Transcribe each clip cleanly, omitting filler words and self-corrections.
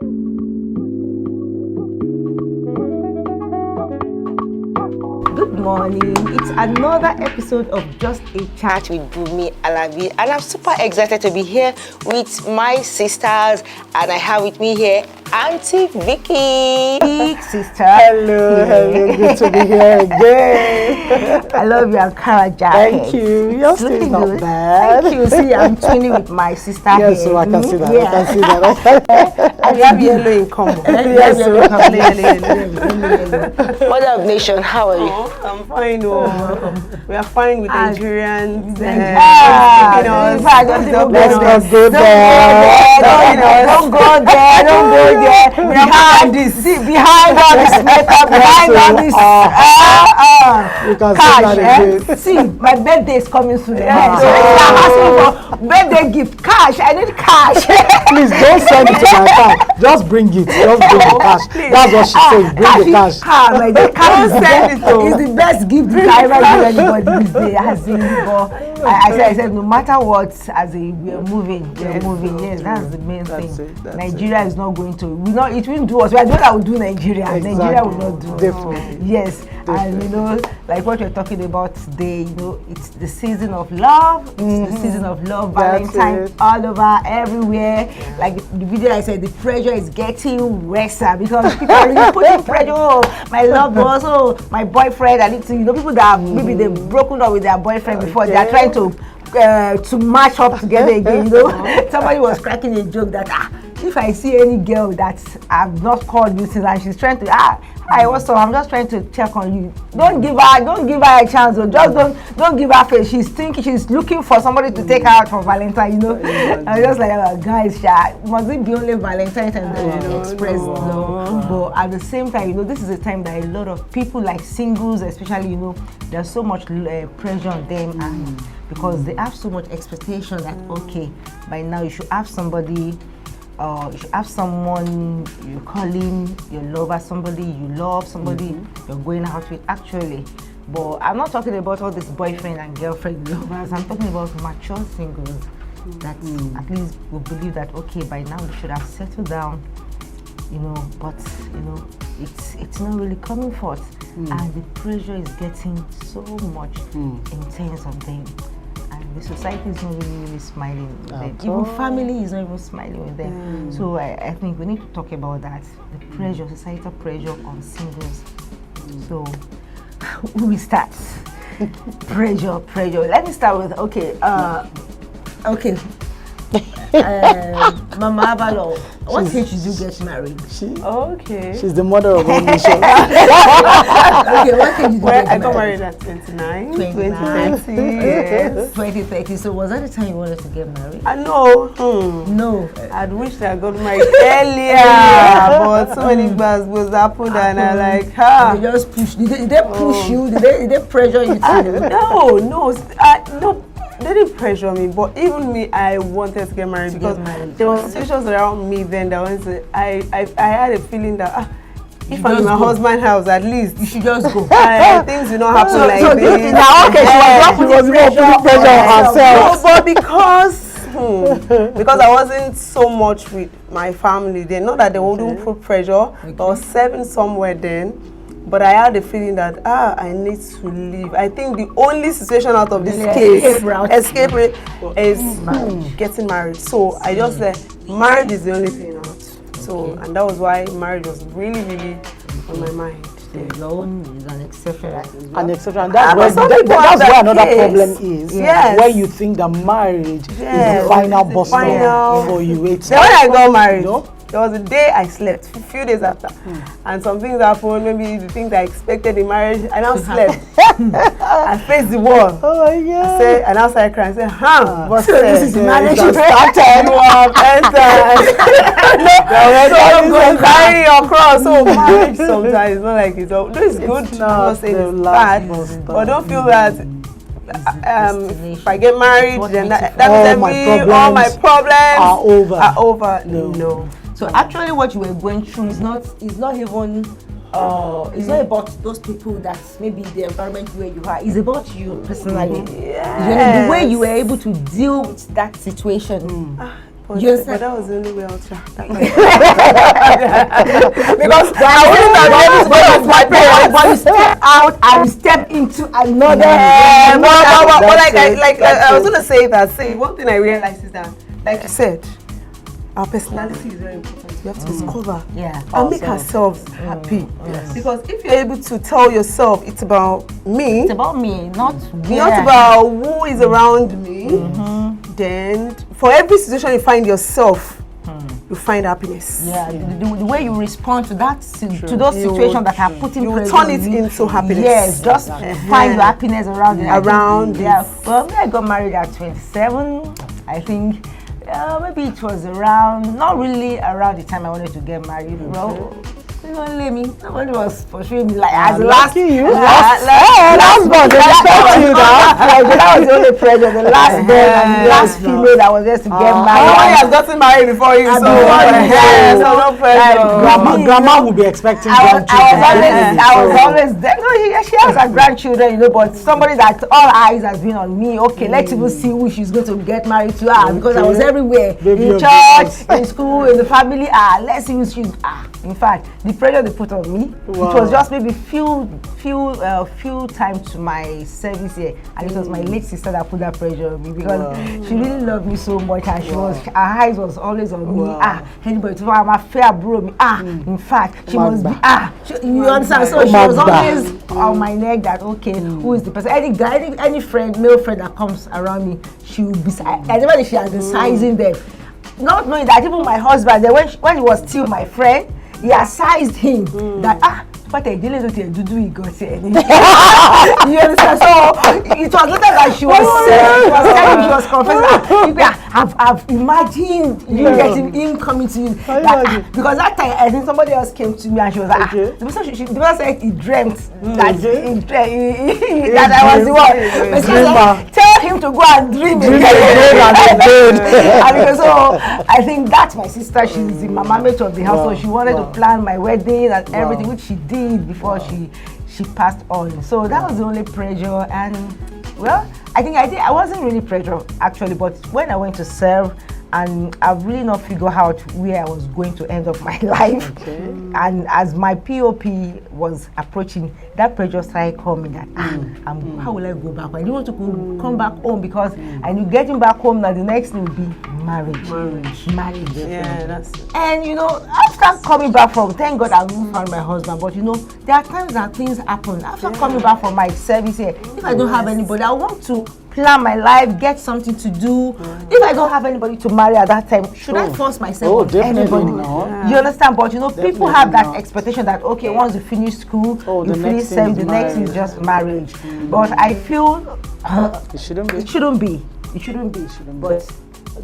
Good morning. It's another episode of Just a Chat with Bunmi, Alabi, and I'm super excited to be here with my sisters, and I have with me here Auntie Vicky. Big sister. Hello, hello, good to be here again. I love your Ankara jacket. Thank you. Your still not good. bad. Thank you. See, I'm twinning with my sister Yes, here. so I can see that. Yeah. I can see that. And we have yellow in common. Yes, Yellow. Mother of Nation, how are you? Oh, I'm fine. Oh, we are fine with Nigerians. Let's not go there. Don't go there. Don't go there. Behind this, behind all this makeup, behind all this You can see cash. that again. See, my birthday is coming soon. So I'm asking for birthday gift. Cash. I need cash. Please don't send it to my account. Just bring it. Just bring the cash. That's what she said. Bring the cash. My God, cash is the best gift you can ever give anybody this day. I said, no matter what, we're moving. Yes, that's the main thing. Nigeria is not going to. It won't do us. We are the one that will do Nigeria. Exactly. Nigeria will not do us. Definitely. Yes, Definitely. and like what you're talking about today, it's the season of love. It's the season of love. Valentine's all over, everywhere. Yeah. Like the video I said, the pressure is getting worse because people are really putting pressure. Oh, my love was, my boyfriend. I need to, people that have, maybe they've broken up with their boyfriend before. They are trying to match up together again. Somebody was cracking a joke that if I see any girl that I've not called you since and she's trying to I'm just trying to check on you. Don't give her a chance. Just don't give her face. She's looking for somebody to take her out for Valentine. I'm just like, guys, must it be only Valentine's and express? No. But at the same time, this is a time that a lot of people like singles, especially, there's so much pressure on them and because they have so much expectation that by now you should have somebody. You should have someone you're calling your lover, somebody you love, somebody you're going out with actually. But I'm not talking about all this boyfriend and girlfriend lovers. I'm talking about mature singles that at least will believe that by now we should have settled down, but it's not really coming forth. And the pressure is getting so much intense on them. The society is not really smiling with them. Even family is not even smiling with them. So I think we need to talk about that. The pressure, societal pressure on singles. So who will start? Pressure. Let me start with Mama Avalo, what age did you get married? She's the mother of all nations. What age did you get married? I got married at 29. 2030. Yes. 2030. So was that the time you wanted to get married? No. No. I'd wished I got married earlier, but so many bad was happened and I like, They just push. Did they push you? Did they pressure you too? No. They didn't pressure me, but even me, I wanted to get married because there were situations around me then that I had a feeling that if I'm in my husband's house, at least you should just go. Things will not happen like so this. She was not putting pressure on herself. No, but because I wasn't so much with my family then, not that they wouldn't put pressure, I was serving somewhere then. But I had a feeling that I need to leave. I think the only situation out of this case, escape is getting married. So I just said, marriage is the only thing out. So and that was why marriage was really, really on my mind. Alone is an exception. That's where another problem is. Yes. Where you think that marriage is the final bus stop for you. Then when I got married, there was a day I slept, a few days after, and some things happened, maybe the things I expected in marriage, I now slept. I faced the wall. Oh my God. And I started crying. I said, but so this is marriage you started. You have entered. So carry your cross. So marriage sometimes it's not like it's all. It's good. I'm not saying it's bad, but don't feel that. If I get married, then that means all my problems are over. No. So actually, what you were going through is not even it's not about those people that maybe the environment where you are. It's about you personally. Yes. The way you were able to deal with that situation. But, Yes. but that was the only way out. Because I wouldn't have been able to go my parents. But you step out and you step into another. But like I was gonna say that. Say one thing I realized is that, like you said, our personality is very important. We have to discover and make ourselves happy. Yes. Because if you're able to tell yourself it's about me, not about who is around me, then for every situation you find yourself, you find happiness. Yeah, the way you respond to that to those situations that are putting you pressure turn on it you. into happiness. Yes, just find your happiness around it. Around Well, I got married at 27. I think maybe it was around, not really around the time I wanted to get married. Well, nobody was pursuing me like as lucky you. Last born, that was the only pressure. The last born and the last female that was just to get married. Nobody has gotten married before you, so no pressure. Grandma will be expecting grandchildren. I was always there. No, she has her grandchildren, but somebody that all eyes has been on me. Okay, let's even see who she's going to get married to. Because I was everywhere, in church, in school, in the family. Let's see who she's. In fact, the pressure they put on me, it was just maybe few times to my service here, and it was my late sister that put that pressure on me because she really loved me so much, and her eyes was always on me. Anybody to my fair bro me. In fact, she must be. You understand? So she was always on my neck. That who is the person? Any guy, any friend, male friend that comes around me, she will be. Everybody she has been sizing them, not knowing that even my husband, when he was still my friend. He assized him that what I didn't do he got here. You understand? So it was later that she was telling me, she was confessing, I've imagined you getting him coming to you. Because that time I think somebody else came to me and she was like, the person said he dreamt that I was the one. But she was like, tell him to go and dream again. And so I think that's my sister. She's the mama mate of the house, so she wanted to plan my wedding and everything, which she did before she passed on. So that was the only pressure. And well, I think I wasn't really pressured actually, but when I went to serve, and I've really not figured out where I was going to end up my life. And as my POP was approaching, that pressure started coming that how will I go back? I didn't want to come back home because I knew getting back home now the next thing would be marriage. Yeah, that's it. And after coming back from, thank God I found my husband, but there are times that things happen. After coming back from my service here, if I don't have anybody, I want to plan my life, get something to do. If I don't have anybody to marry at that time, should I force myself on anybody? You understand? But people have that expectation that once you finish school, you finish service, the next is just marriage. But I feel it shouldn't be. But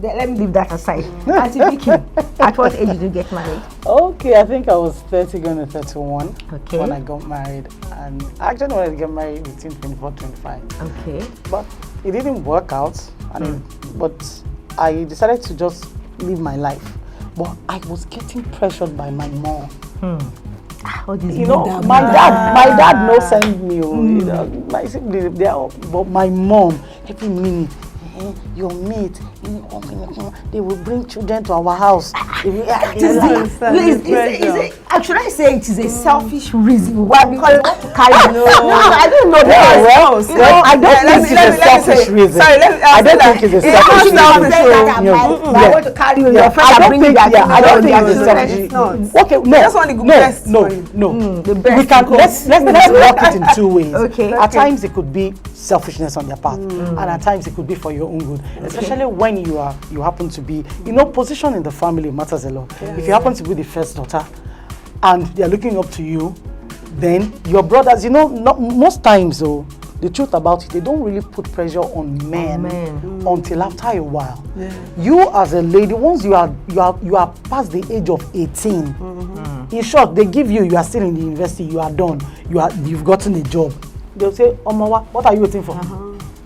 let me leave that aside. Auntie Vicky, at what age did you get married? Okay, I think I was 30 going to 31 when I got married. And I actually wanted to get married between 24 and 25. Okay. But it didn't work out. But I decided to just live my life. But I was getting pressured by my mom. My dad no send me. My siblings, but my mom every minute. Your mate, they will bring children to our house. Should I say it is a selfish reason why? Because I want to carry I don't know that. I don't think it's a selfish reason. I don't think it's a selfish reason. I want to carry you. Your friend are bringing their children. I don't think it's a selfish reason. Okay, no. That's one of the best. No. We can let's work it in two ways. Okay. At times it could be selfishness on their part, and at times it could be for your own good. Especially when you happen to be, position in the family matters a lot. If you happen to be the first daughter, and they are looking up to you, then your brothers, most times though, the truth about it, they don't really put pressure on men until after a while. You as a lady, once you are past the age of 18, in short, they give you are still in the university, you are done, you've gotten a job. They'll say, Omawa, what are you waiting for?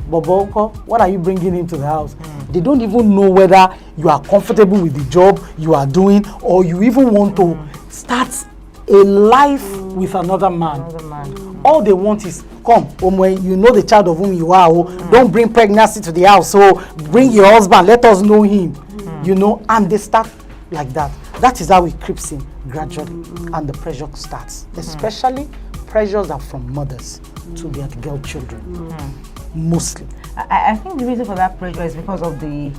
Bobo, what are you bringing into the house? They don't even know whether you are comfortable with the job you are doing, or you even want to start a life with another man. All they want is, come, you know the child of whom you are. Don't bring pregnancy to the house. So bring your husband. Let us know him. you know, and they start like that. That is how it creeps in gradually, and the pressure starts. Especially pressures are from mothers to their girl children, mostly. I think the reason for that pressure is because of the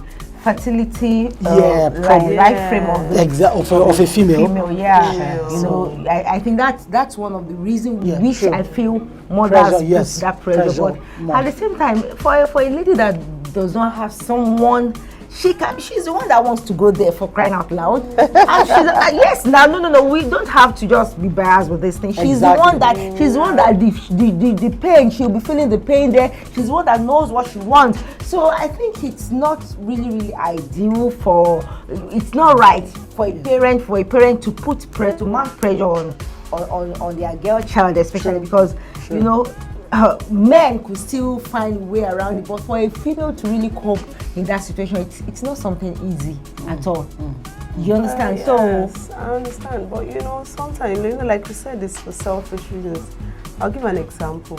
fertility life frame of a female. You know, I think that's one of the reasons which I feel mothers put that pressure. But at the same time, for a lady that does not have someone, she's the one that wants to go there, for crying out loud. And she's no, we don't have to just be biased with this thing. She's the one that the pain, she'll be feeling the pain there. She's the one that knows what she wants. So I think it's not really ideal it's not right for a parent to to mount pressure on their girl child, especially because you know, men could still find a way around it, but for a female to really cope in that situation, it's not something easy at all. You understand? Yes, I understand, but you know, sometimes, you know, like you said, it's for selfish reasons. I'll give an example.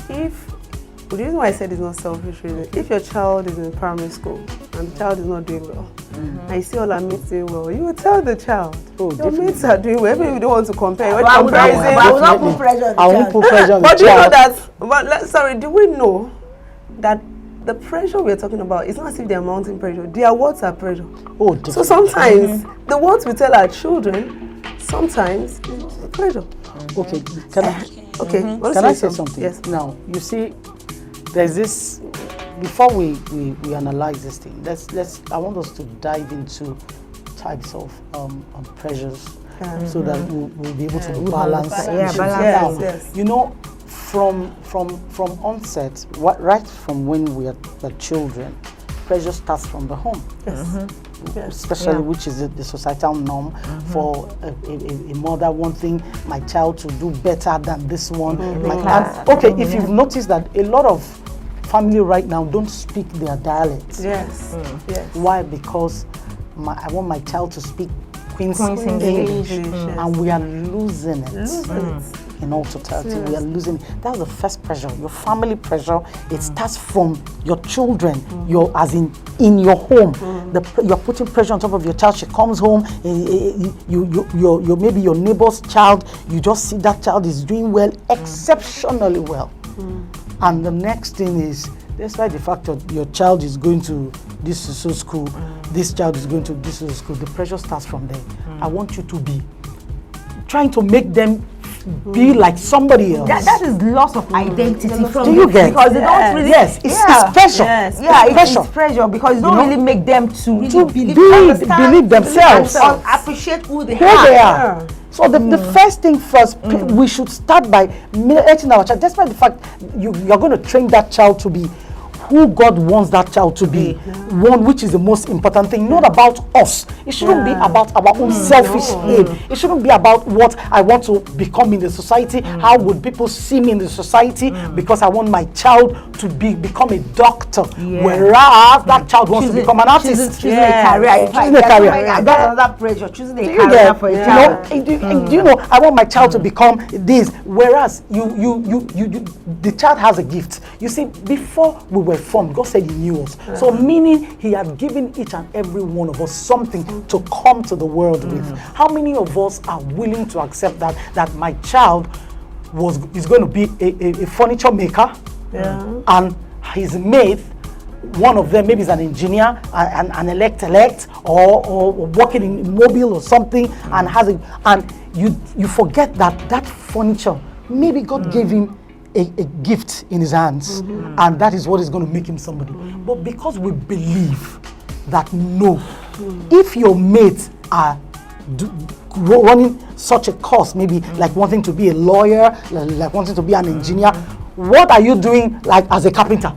The reason why I said it's not selfish reason, if your child is in primary school and the child is not doing well, and you see all our mates doing well, you will tell the child, your mates are doing well. Maybe you don't want to compare. I will not put pressure on the child. I won't put pressure on the but child. do you know that, do we know that the pressure we're talking about, it's not as if they're mounting pressure. Their words are pressure. So sometimes, the words we tell our children, sometimes, it's pressure. Okay, can I say something? Yes. Now, you see, there's this, before we analyze this thing, I want us to dive into types of pressures so that we'll be able to balance. Yes. You know, from onset, right from when we are the children, pressure starts from the home. Especially which is the societal norm for a mother wanting my child to do better than this one. If you've noticed that a lot of family right now don't speak their dialects. Yes. Why? Because I want my child to speak Queen's English, and we are losing it. In all totality, we are losing. That's the first pressure, your family pressure. It starts from your children, as in your home. You're putting pressure on top of your child. She comes home, you maybe your neighbor's child. You just see that child is doing well, exceptionally well, and the next thing is, despite the fact that your child is going to this school, this child is going to this school, the pressure starts from there. I want you to be trying to make them be like somebody else. That is loss of identity from Do you get? Because they don't really. It's pressure. It's pressure because it don't really make them to believe themselves, and appreciate who they are. So the first thing first, we should start by letting our child, despite the fact you're going to train that child to be who God wants that child to be, one, which is the most important thing, not about us. It shouldn't be about our own selfish aim. It shouldn't be about what I want to become in the society. How would people see me in the society? Because I want my child to become a doctor, whereas that child wants to become an artist. Choosing a career. That's another pressure. Choosing a career for a child. Do you know, I want my child to become this, whereas the child has a gift. You see, before we were formed, God said He knew us. So meaning He had given each and every one of us something to come to the world with. How many of us are willing to accept that my child is going to be a furniture maker, and his mate, one of them maybe is an engineer, an elect, or working in mobile or something, and you forget that furniture, maybe God gave him a gift in his hands, and that is what is going to make him somebody. But because we believe that no, if your mates are running such a course, maybe like wanting to be a lawyer, like wanting to be an engineer, what are you doing like as a carpenter?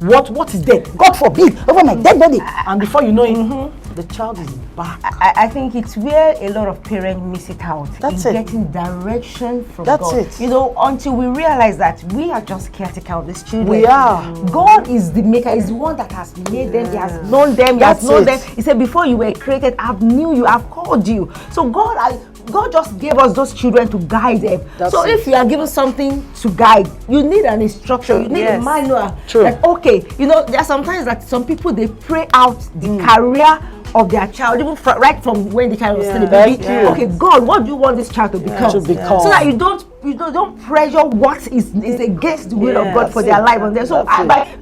What is there? God forbid, over my dead body. And before you know it, the child is back. I think it's where a lot of parents miss it out. That's in getting direction from God. That's it. You know, until we realize that we are just caretaker of these children. We are. God is the maker, is the one that has made them, He has known them, He has known them. He said, before you were created, I've knew you, I've called you. So God, God just gave us those children to guide them. So if you are given something to guide, you need an instruction, you need a manual. That, okay, you know, there are sometimes that some people, they pray out the career of their child, even right from when the child was still a baby. Okay, God, what do you want this child to become? So that you don't pressure what is against the will of God for their life on them. So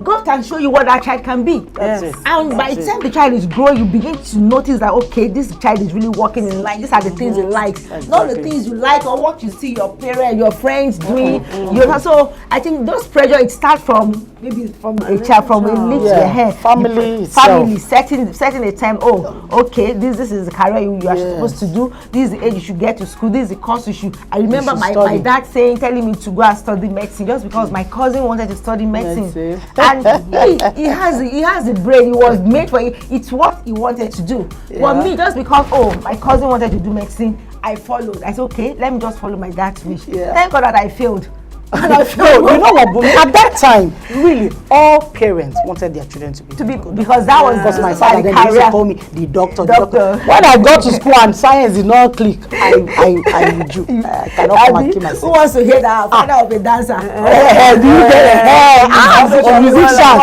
God can show you what that child can be. And by the time the child is growing, you begin to notice that, okay, this child is really working in life. These are the things he likes, not the things you like or what you see your parents, your friends doing. You know, so I think those pressure, it starts from maybe from a child, from a little hair. Family setting a time. Oh, okay, this is the career you are supposed to do. This is the age you should get to school. This is the course you should. I remember my dad telling me to go and study medicine just because my cousin wanted to study medicine. And he has the brain. He was made for it. It's what he wanted to do. But me, just because my cousin wanted to do medicine, I followed. I said, okay, let me just follow my dad's wish. Thank God that I failed. No, you know what, Bunmi? At that time, really, all parents wanted their children to be because that was my father. Then used to call me the doctor. When I got to school and science did not click, I withdrew. I cannot come and kill myself. Who wants to hear that? Father of a dancer. Do you get it? A musician.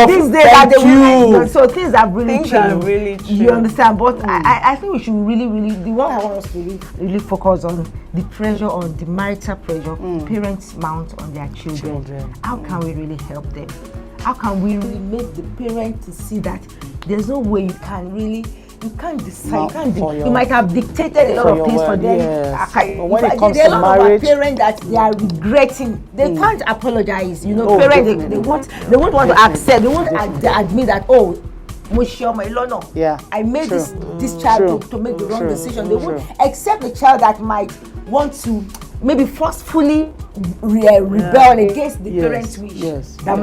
These days that they will. So things have really changed. You understand? But I think we should really, the one I want us to really focus on, the pressure on the marital pressure parents mount on their children. How can we really help them? How can we really make the parent to see that there's no way you can't decide. You might have dictated a lot of things for them. But when it comes to marriage, parents that they are regretting, they can't apologize. You know, parents they won't want to accept. They won't admit that I made this child to make the wrong decision. They won't accept the child that might want to maybe forcefully rebel against the parents' wish. That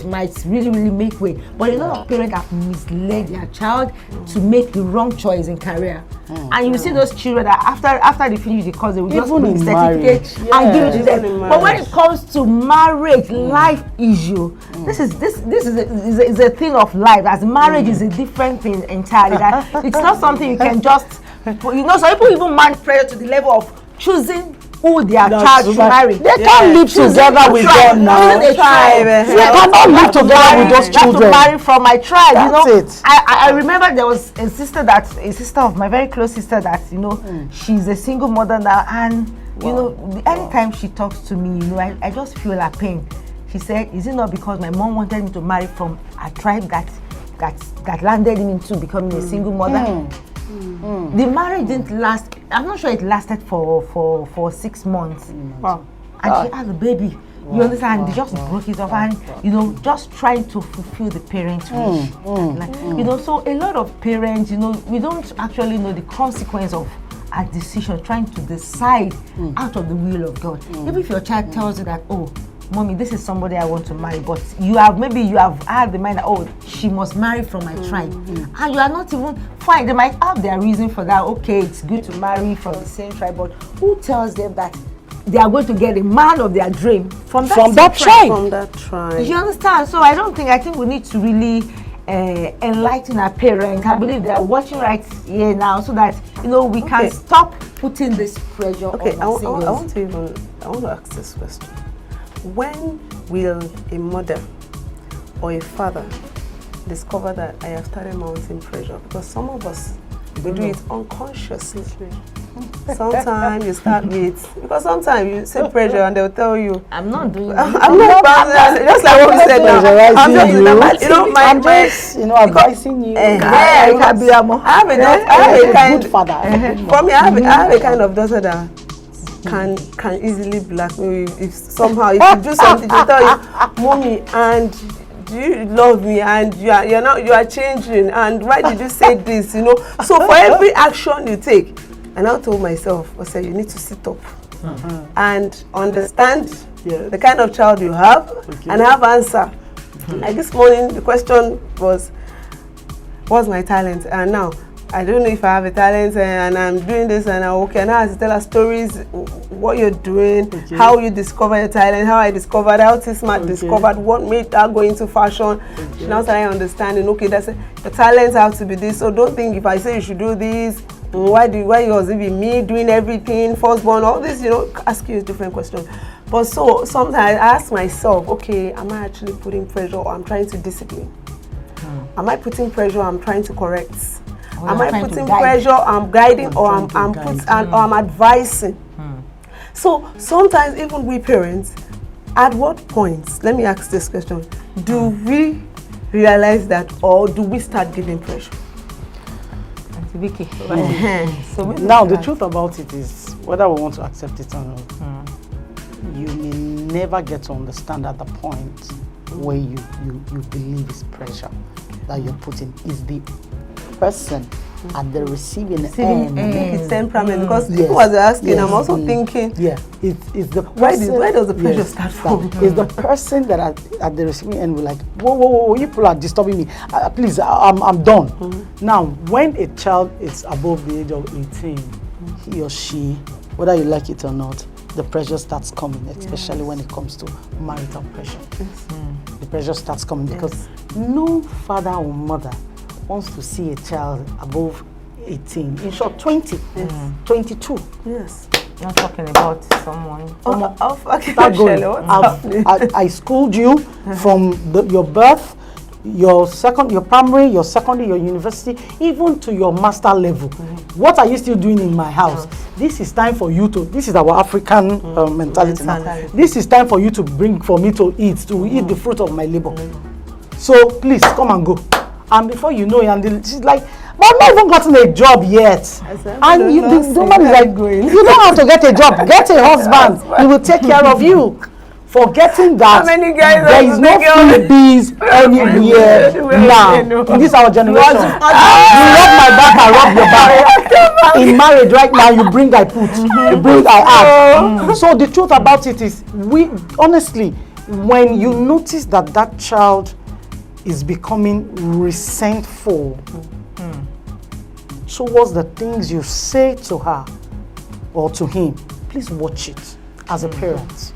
might really make way. But a lot of parents have misled their child to make the wrong choice in career. And you see those children that after they finish the course, they will just put the certificate and give it to them. But when it comes to marriage, life issue, this is a thing of life. As marriage is a different thing entirely. That it's not something you can just, some people even man pressure to the level of choosing who their child should marry. They can't live together with them now. They cannot live together with those children. To marry from my tribe. That's it. I remember there was a sister of my very close sister that she's a single mother now, and anytime she talks to me, I just feel her pain. She said, "Is it not because my mom wanted me to marry from a tribe that landed me into becoming a single mother?" The marriage didn't last. I'm not sure it lasted for 6 months. And she had a baby. You understand? They just broke it off, and just trying to fulfill the parents' wish. So a lot of parents, we don't actually know the consequence of a decision, trying to decide out of the will of God. Even if your child tells you that, "Oh, Mommy, this is somebody I want to marry," but you have had the mind that, "Oh, she must marry from my tribe," and you are not even fine. They might have their reason for that. Okay, it's good to marry from the same tribe, but who tells them that they are going to get a man of their dream from that tribe? From that tribe. You understand? So I think we need to really enlighten our parents. I believe they are watching right here now, so that we can stop putting this pressure on singles. I want to ask this question. When will a mother or a father discover that I have started mounting pressure? Because some of us, we do it unconsciously. Sometimes you start with, because sometimes you say pressure and they'll tell you, "I'm not doing it." I'm not just like what we said now. I'm just advising you. I have a good father. For me, I have a kind of daughter that can easily blackmail you if somehow if you do something to tell you, "Mommy, and do you love me, and you are changing, and why did you say this?" So for every action you take, and I told myself, I said, you need to sit up and understand the kind of child you have and have answer. Like this morning, the question was, what's my talent? And now I don't know if I have a talent, and I'm doing this, and now I have to tell her stories, what you're doing, how you discover your talent, how I discovered, how T-Smart discovered, what made her go into fashion. She now started understanding, that's it. Your talents have to be this, so don't think if I say you should do this, Why was it be me doing everything, firstborn, all this, ask you a different question. But so sometimes I ask myself, okay, am I actually putting pressure or I'm trying to discipline? Am I putting pressure or I'm trying to correct? Am I putting pressure, I'm guiding, or I'm advising? So sometimes even we parents, at what point, let me ask this question, do we realize that or do we start giving pressure? So now the truth about it is, whether we want to accept it or not, you may never get to understand at the point where you believe it's pressure that you're putting. Is the person at the receiving end. I think it's temperament because people was asking, I'm also thinking, it's the person, where does the pressure start from? It's the person that at the receiving end will like, whoa, you people are disturbing me. Please, I'm done. Now, when a child is above the age of 18, he or she, whether you like it or not, the pressure starts coming, especially when it comes to marital pressure. The pressure starts coming because no father or mother wants to see a child above 18, in short 20, 22. Yes. Not talking about someone. I schooled you from your birth, your primary, your secondary, your university, even to your master level. What are you still doing in my house? This is time for you to, this is our African mentality now. This is time for you to bring for me to eat the fruit of my labor. So please come and go. And before you know it, and she's like, but I've not even gotten a job yet. And the woman is like, you don't have to get a job, get a husband. He will take care of you. Forgetting that there is no free bees anywhere now. In this our generation. You rub my back, I rub your back. In marriage right now, you bring I put, you bring I add. So the truth about it is, honestly, when you notice that child is becoming resentful towards the things you say to her or to him, please watch it as a parent.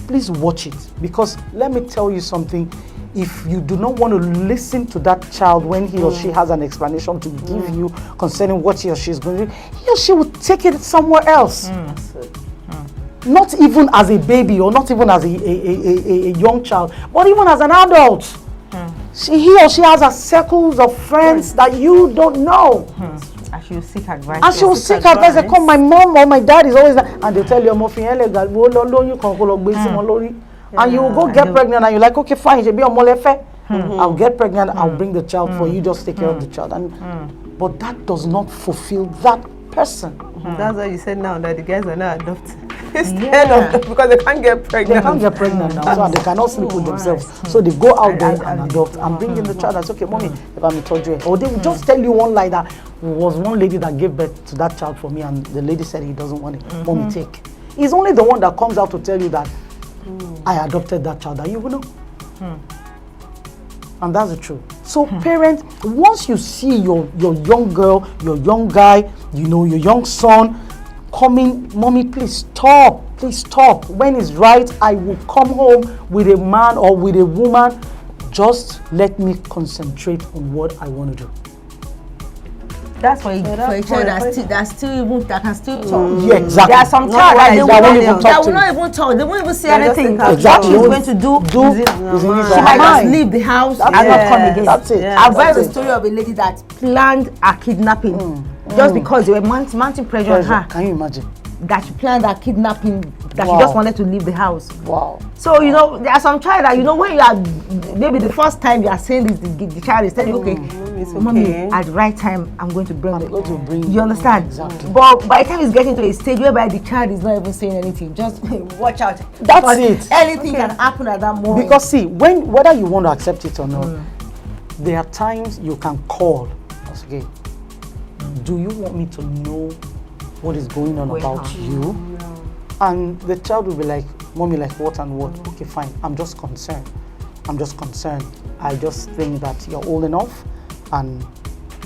Please watch it, because let me tell you something. If you do not want to listen to that child when he or she has an explanation to give you concerning what he or she is going to do, he or she will take it somewhere else. Not even as a baby or not even as a young child, but even as an adult. He or she has a circles of friends that you don't know. And she will seek advice. And she will seek advice. They come, my mom or my dad is always there. And they tell you, and you will go get pregnant and you're like, okay, fine, I'll get pregnant, I'll bring the child for you, just take care of the child. But that does not fulfill that person. That's why you said now that the guys are not adopted. Because they can't get pregnant. They can't get pregnant now, so they cannot sleep with themselves. So they go out there and adopt and bring in the child and say, okay, mommy, if I'm told you. Or they will just tell you one lie that was one lady that gave birth to that child for me, and the lady said he doesn't want it. Mommy, take. He's only the one that comes out to tell you that I adopted that child, that you will know. And that's the truth. So parents, once you see your young girl, your young guy, your young son coming, mommy, please stop. Please stop. When it's right, I will come home with a man or with a woman. Just let me concentrate on what I want to do. That's for a child that can still talk. Yeah, exactly. There are some child that will not even talk. They won't even say anything. Exactly. What she's going to do is in his she might mind. just leave the house and not come again. That's it. I've read the story of a lady that planned a kidnapping just because they were mounting pressure on her. Can you imagine? That she planned a kidnapping, that she Wow. just wanted to leave the house. Wow. So, there are some child that, when you are, maybe the first time you are saying this, the child is telling you, okay, mommy, at the right time, I'm going to bring it. You understand? Exactly. But by the time it's getting to a stage whereby the child is not even saying anything, just watch out. That's it. Anything can happen at that moment. Because see, whether you want to accept it or not, there are times you can call us, okay, do you want me to know what is going on about you? And the child will be like, mommy, like what and what? Okay, fine, I'm just concerned. I just think that you're old enough, and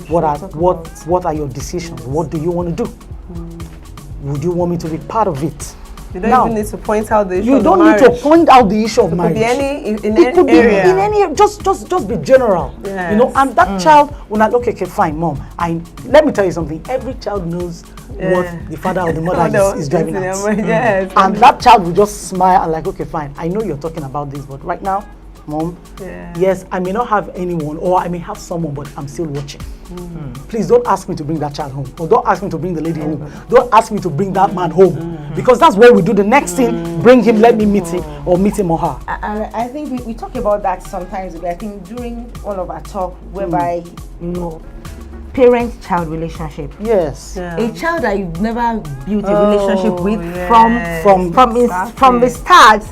what are your decisions? What do you want to do? Would you want me to be part of it? You don't even need to point out the issue You of don't marriage. need to point out the issue of It marriage. could be any in It could any be area. in any, just be general. Yes. You know, and that child will not, okay, fine, mom. Let me tell you something. Every child knows what the father or the mother is driving at. Yes. And that child will just smile and like, okay, fine. I know you're talking about this, but right now, mom, yes, I may not have anyone, or I may have someone, but I'm still watching. Please don't ask me to bring that child home, or don't ask me to bring the lady home. Don't ask me to bring that man home, because that's what we do. The next thing, bring him, let me meet him, or meet him or her. And I think we talk about that sometimes. I think during one of our talk, whereby parent-child relationship. Yes. A child that you've never built a relationship with from the start,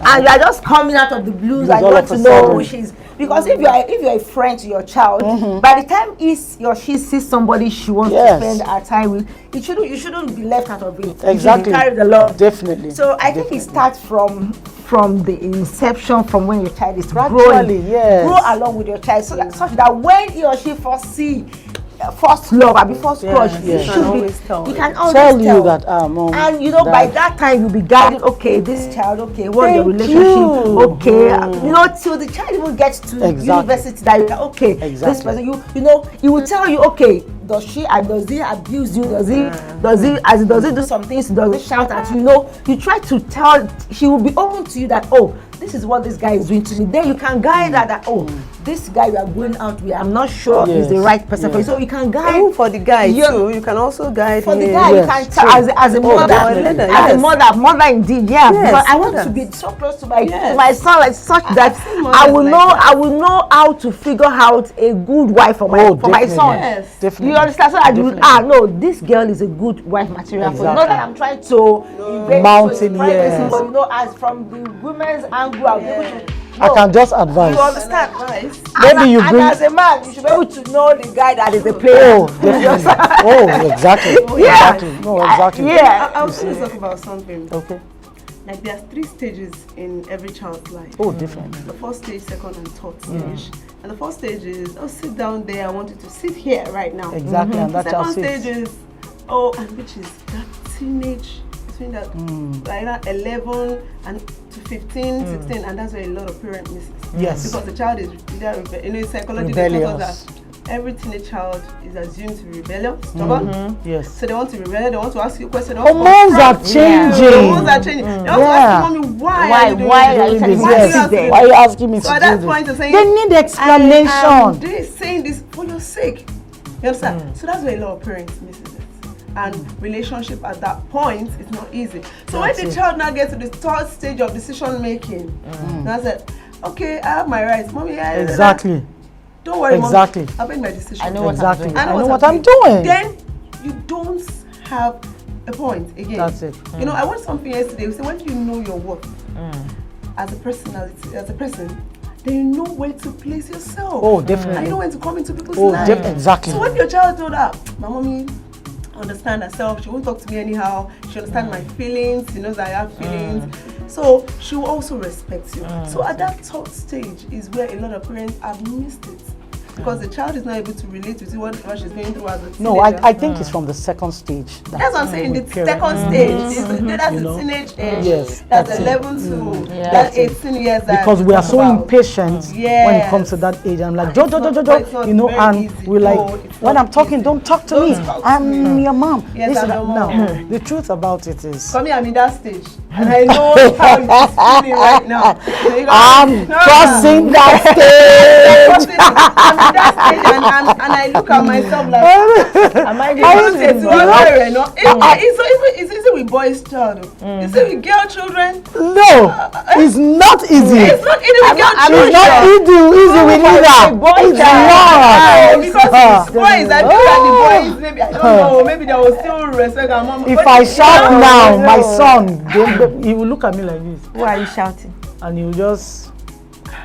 and you are just coming out of the blues and you want to know who she's. Because if you're a friend to your child, by the time he or she sees somebody she wants to spend her time with, you shouldn't be left out of it. Exactly. You should be carried along. Definitely. So I think it starts from the inception, from when your child is gradually, growing. Grow along with your child, so that such that when he or she foresee first love and before crush, you can always tell you that mom, and you know, by that time you'll be guiding, okay, this child, okay, what's your relationship, okay, you know, till the child even gets to university, that you're okay, this person, you know, he will tell you, okay, does she and does he abuse you, does he do some things, does he shout at you, you try to tell, she will be open to you that, oh, this is what this guy is doing to me. Then you can guide that oh, this guy you are going out with, I'm not sure is the right person for you. So you can guide. Even for the guy too, you can also guide for him. the guy. You can tell as a mother, mother indeed, because I want to be so close to my son like such that I will know how to figure out a good wife for my son. Yes. Definitely. You understand? So that you no, this girl is a good wife material for you. Not that I'm trying to mountain, but you know, as from the women's angle, I'll be able to. I can just advise. You understand, right? Maybe you bring. And as a man, you should be able to know the guy that is a player. Exactly. Exactly. No, exactly. I was going to talk about something. Okay. Like there are 3 stages in every child's life. Oh, different. The first stage, second, and third stage. And the first stage is, oh, sit down there. I want you to sit here right now. Exactly. And that child second stage is, and which is that teenage, between that like 11 and to 15, 16, and that's where a lot of parents miss it. Yes. Because the child is either, psychology tells us that every teenage child is assumed to be rebellious, stubborn. Yes. So they want to be rebellious, they want to ask you questions. Hormones are changing. Hormones are changing. They want to ask you, mommy, why are you doing this? Why are you asking me to do this? So at that point, you're saying, they need explanation. They're saying this for your sake. You understand? So that's where a lot of parents miss it. And relationship at that point is not easy. So when the child now gets to the third stage of decision making, now said, okay, I have my rights, mommy. Exactly. Don't worry, exactly. Mom. I made my decision. I know what I'm doing. I know what I'm doing. Then you don't have a point again. That's it. You know, I watched something yesterday. We said, when you know your worth as a personality, as a person, then you know where to place yourself. Oh, definitely. And you know when to come into people's lives. Exactly. So when your child told her, my mommy understand herself, she won't talk to me anyhow, she understands my feelings, she knows that I have feelings, so she will also respect you. So at that third stage is where a lot of parents have missed it. Because the child is not able to relate to what she's going through as a teenager. No, I think it's from the second stage. That's what I'm saying. The second stage, that's the teenage age. Yes, that's 11 to that's 18 years. Because we are so impatient when it comes to that age. I'm like, you know, and we're like, when I'm talking, don't talk to me. I'm your mom. Yes, I'm your mom. No, the truth about it is, for me, I'm in that stage, and I know how it's feeling right now. I'm crossing that stage. I'm in that stage, and I look at myself like, am I going to it's easy with boys' child. It's easy with girl children. No, it's not easy. It's not easy with girl children. It's not easy with either. It's not. Because boys, I feel like the boys, maybe, I don't know, maybe they will still respect our mom. If I shout now, my son, he will look at me like this. Why are you shouting? And he will just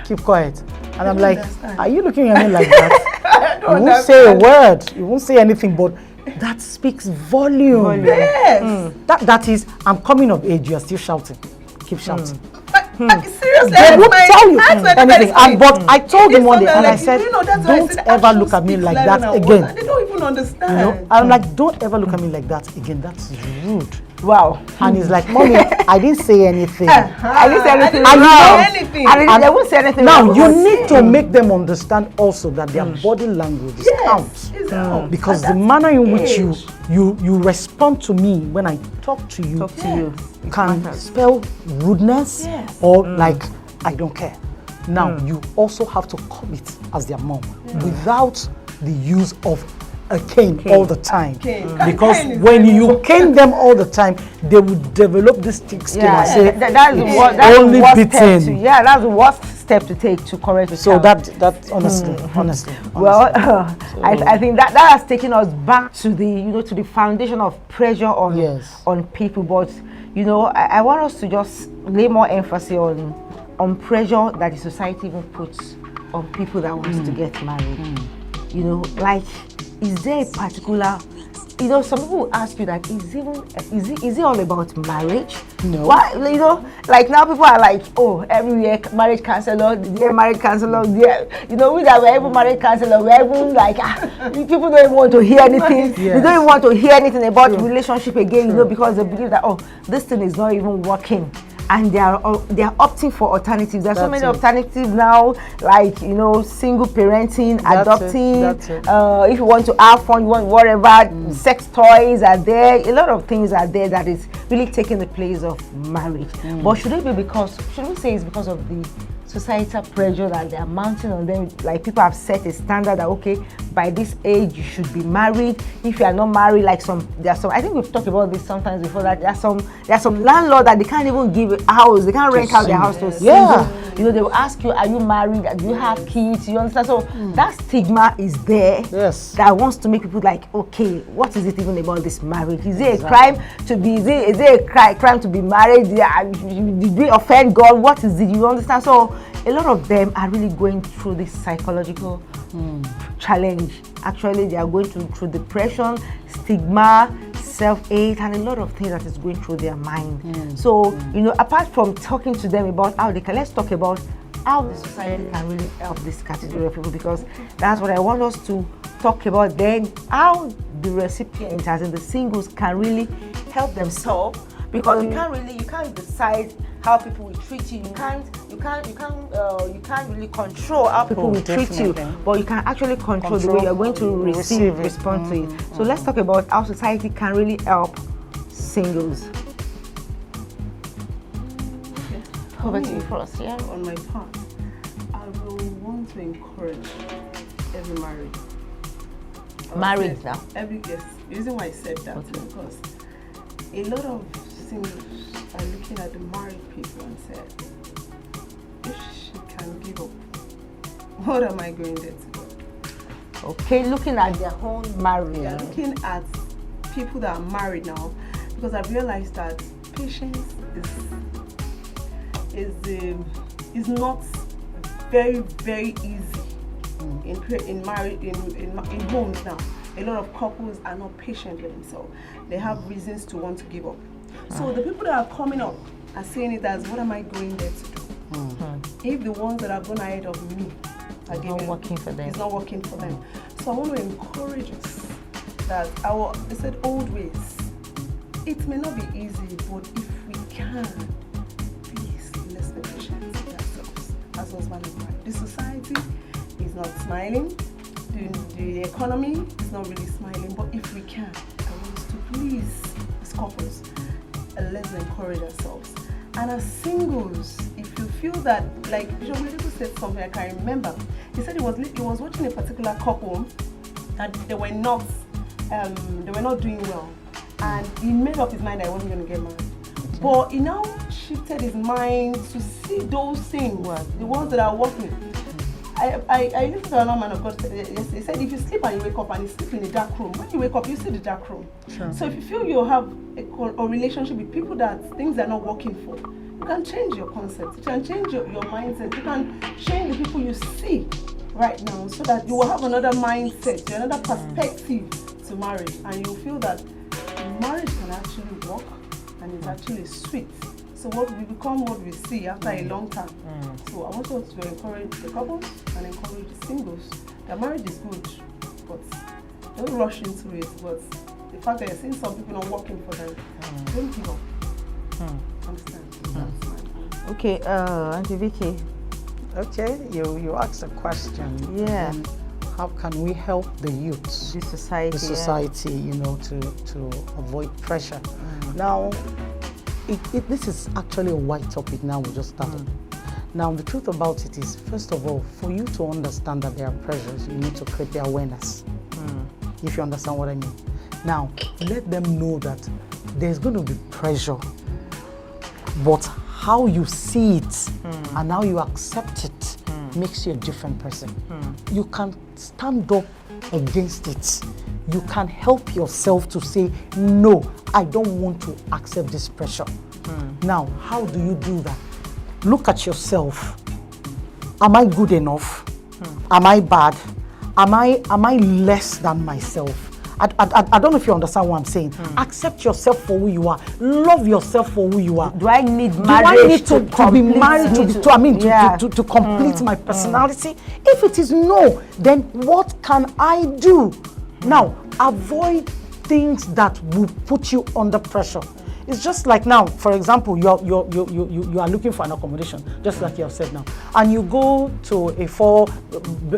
keep quiet. And I'm like, are you looking at me like that? You won't say a word. You won't say anything, but that speaks volume. Yes. That is, I'm coming of age, you are still shouting. Keep shouting. Seriously, they won't tell you anything. But I told them one day, and I said, don't ever look at me like that again. They don't even understand. You know? I'm like, don't ever look at me like that again. That's rude. Wow. And he's like, Mommy, I didn't say anything. I didn't say anything. I wrong. didn't say anything. They won't say anything. Now, wrong. you need to make them understand also that their body language is counts. Because the manner in which you respond to me when I talk to you can spell rudeness or like, I don't care. Now, you also have to commit as their mom without the use of a cane all the time. Because when you cane them all the time, they will develop this thick skin and say, that's only beaten. That's the worst step to take to correct the So child. that honestly. Well, I think that has taken us back to the to the foundation of pressure on people. But I want us to just lay more emphasis on pressure that the society even puts on people that wants to get married. Like, is there a particular, some people will ask you that is it all about marriage? No. Why, like now people are like, oh, everywhere marriage counselor, marriage counselor, we that we're even marriage counselor, we're even like, people don't even want to hear anything. They don't even want to hear anything about relationship again, because they believe that, oh, this thing is not even working. And they are opting for alternatives. There are so many alternatives now, like single parenting, adopting. If you want to have fun, you want whatever. Sex toys are there. A lot of things are there that is really taking the place of marriage. But should we say it's because of the societal pressure that they are mounting on them? Like, people have set a standard that, okay, by this age you should be married. If you are not married, like there are some, I think we've talked about this sometimes before, that there are some landlords that they can't even give a house, they can't rent out their house to a single. They will ask you, are you married? Do you have kids? You understand? So that stigma is there. Yes. That wants to make people like, okay, what is it even about this marriage? Is it a crime to be? Is it a crime to be married? Did we offend God? What is it? You understand? So a lot of them are really going through this psychological challenge. Actually, they are going through depression, stigma, self-hate, and a lot of things that is going through their mind. So, apart from talking to them about how they can, let's talk about how the society can really help this category of people, because that's what I want us to talk about. Then, how the recipients, as in the singles, can really help themselves, because you can't decide how people will treat you. You can't really control how people will treat you, but you can actually control the way you're going to respond to it. So let's talk about how society can really help singles. Over to you first, yeah. On my part, I will want to encourage every marriage. Now. Yes. The reason why I said that is because a lot of singles are looking at the married people and said, if she can give up, what am I going there to do? Okay, looking at their own marriage. They are looking at people that are married now, because I've realized that patience is not very, very easy in homes now. A lot of couples are not patient with themselves. They have reasons to want to give up. So the people that are coming up are saying it as, what am I going there to do? If the ones that have gone ahead of me are not working for them. It's not working for them. So I want to encourage us that they said old ways, it may not be easy, but if we can, please, let's be patient with ourselves as husband and wife. The society is not smiling. The economy is not really smiling, but if we can, I want us to please, as couples, let's encourage ourselves. And as singles, if you feel that, like Bishop Medical said something, I can remember. He said he was watching a particular couple and they were not doing well, and he made up his mind that he wasn't going to get married. But he now shifted his mind to see those things, the ones that are working. I listened to another man of God yesterday. He said, if you sleep and you wake up and you sleep in a dark room, when you wake up, you see the dark room. Sure. So if you feel you have a relationship with people that things are not working for, you can change your concept. You can change your mindset. You can change the people you see right now, so that you will have another mindset, another perspective to marriage, and you will feel that marriage can actually work and it's actually sweet. So what we become, what we see after a long time. So I want us to encourage the couples and encourage the singles. That marriage is good, but don't rush into it. But the fact that you're seeing some people not working for them, don't give up. Understand? That's mine. Okay, Auntie Vicky. Okay, you asked a question. Yeah. How can we help the youth, The society, you know, to avoid pressure? Now, this is actually a wide topic now we just started. Now, the truth about it is, first of all, for you to understand that there are pressures, you need to create the awareness, if you understand what I mean. Now, let them know that there's going to be pressure, but how you see it and how you accept it makes you a different person. You can stand up against it. You can help yourself to say, no, I don't want to accept this pressure. Now, how do you do that? Look at yourself. Am I good enough? Am I bad? Am I less than myself? I don't know if you understand what I'm saying. Accept yourself for who you are. Love yourself for who you are. Do I need marriage to be married to complete my personality? If it is no, then what can I do? Now, avoid things that will put you under pressure. It's just like now, for example, you are looking for an accommodation, just like you have said now, and you go to a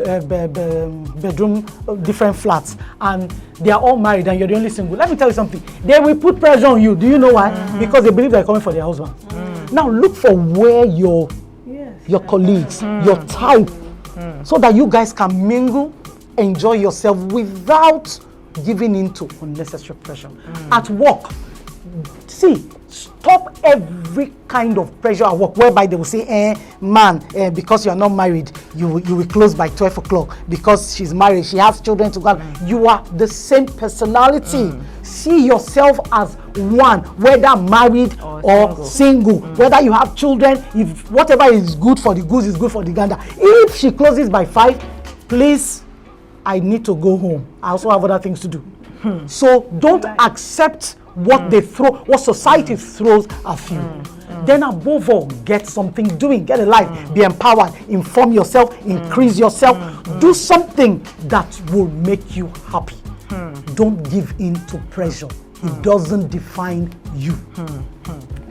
4-bedroom different flats, and they are all married, and you're the only single. Let me tell you something. They will put pressure on you. Do you know why? Because they believe they're coming for their husband. Now look for where your colleagues, your type, so that you guys can mingle, enjoy yourself without giving into unnecessary pressure. At work, see, stop every kind of pressure at work whereby they will say, because you are not married, you will close by 12 o'clock. Because she's married, she has children to go. You are the same personality. See yourself as one, whether married or single. Whether you have children, if whatever is good for the goose is good for the gander. If she closes by 5, please, I need to go home. I also have other things to do. So don't accept what they throw, what society throws at you. Then above all, get something doing, get a life, be empowered, inform yourself, increase yourself, do something that will make you happy. Don't give in to pressure. It doesn't define you.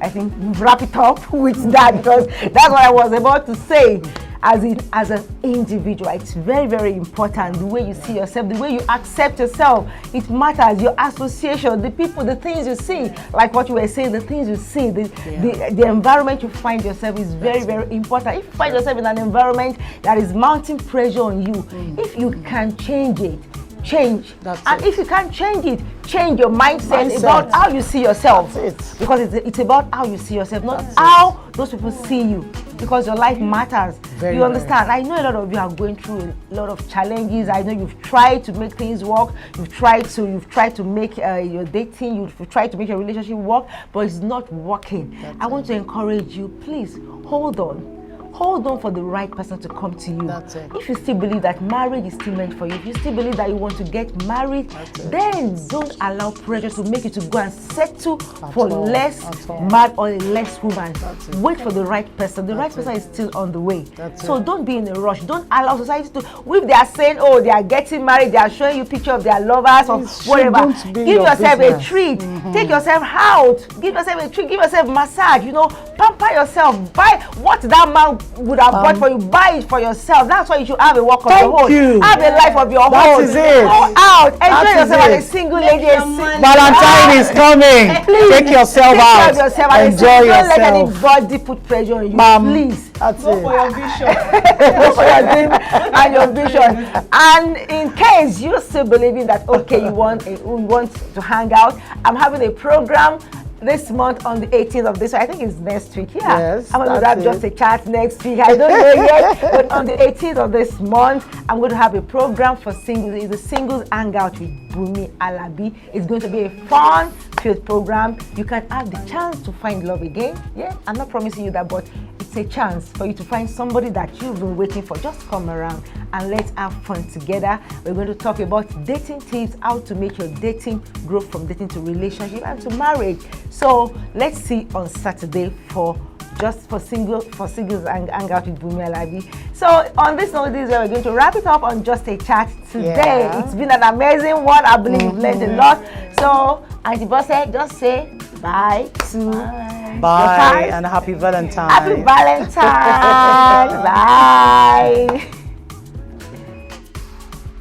I think wrap it up with that, because that's what I was about to say. As an individual, it's very, very important the way you see yourself, the way you accept yourself. It matters. Your association, the people, the things you see, like what you were saying, the things you see, the environment you find yourself is very, very important. If you find yourself in an environment that is mounting pressure on you, if you can change it, change. And if you can't change it, change your mindset about how you see yourself. Because it's about how you see yourself, not how those people see you. Because your life matters. You understand? I know a lot of you are going through a lot of challenges. I know you've tried to make things work. You've tried to make your dating, you've tried to make your relationship work, but it's not working. I want to encourage you, please hold on. Hold on for the right person to come to you. If you still believe that marriage is still meant for you, if you still believe that you want to get married, then don't allow pressure to make you to go and settle for less man or a less woman. Wait for the right person. The right person is still on the way. So don't be in a rush. Don't allow society to, if they are saying, oh, they are getting married, they are showing you picture of their lovers or whatever, give yourself a treat. Take yourself out. Give yourself a treat. Give yourself massage. Pamper yourself. Buy what that man would have bought for you. Buy it for yourself. That's why you should have a work of your own. Have a life of your own. That is it. Go out. Enjoy yourself as a single lady. Valentine is coming. Take yourself out. Enjoy yourself. Don't let anybody put pressure on you. Please. That's Go it. for your vision. Go for your dream and your vision. And in case you're still believing that, okay, you want to hang out, I'm having a program this month on the 18th of this. I think it's next week. Yes, I'm going to have just a chat next week. I don't know yet, but on the 18th of this month, I'm going to have a program for singles. It's a singles hangout with Bunmi, Alabi. It's going to be a fun-filled program. You can have the chance to find love again. Yeah, I'm not promising you that, but it's a chance for you to find somebody that you've been waiting for. Just come around and let's have fun together. We're going to talk about dating tips, how to make your dating grow from dating to relationship and to marriage. So let's see on Saturday for just for singles and hang out with Bunmi Alabi. So on this note, this is where we're going to wrap it up on Just a Chat today. Yeah. It's been an amazing one. I believe we've learned a lot. So Auntie Bosse, just say bye to Bye and happy Valentine's. Happy Valentine's. Bye.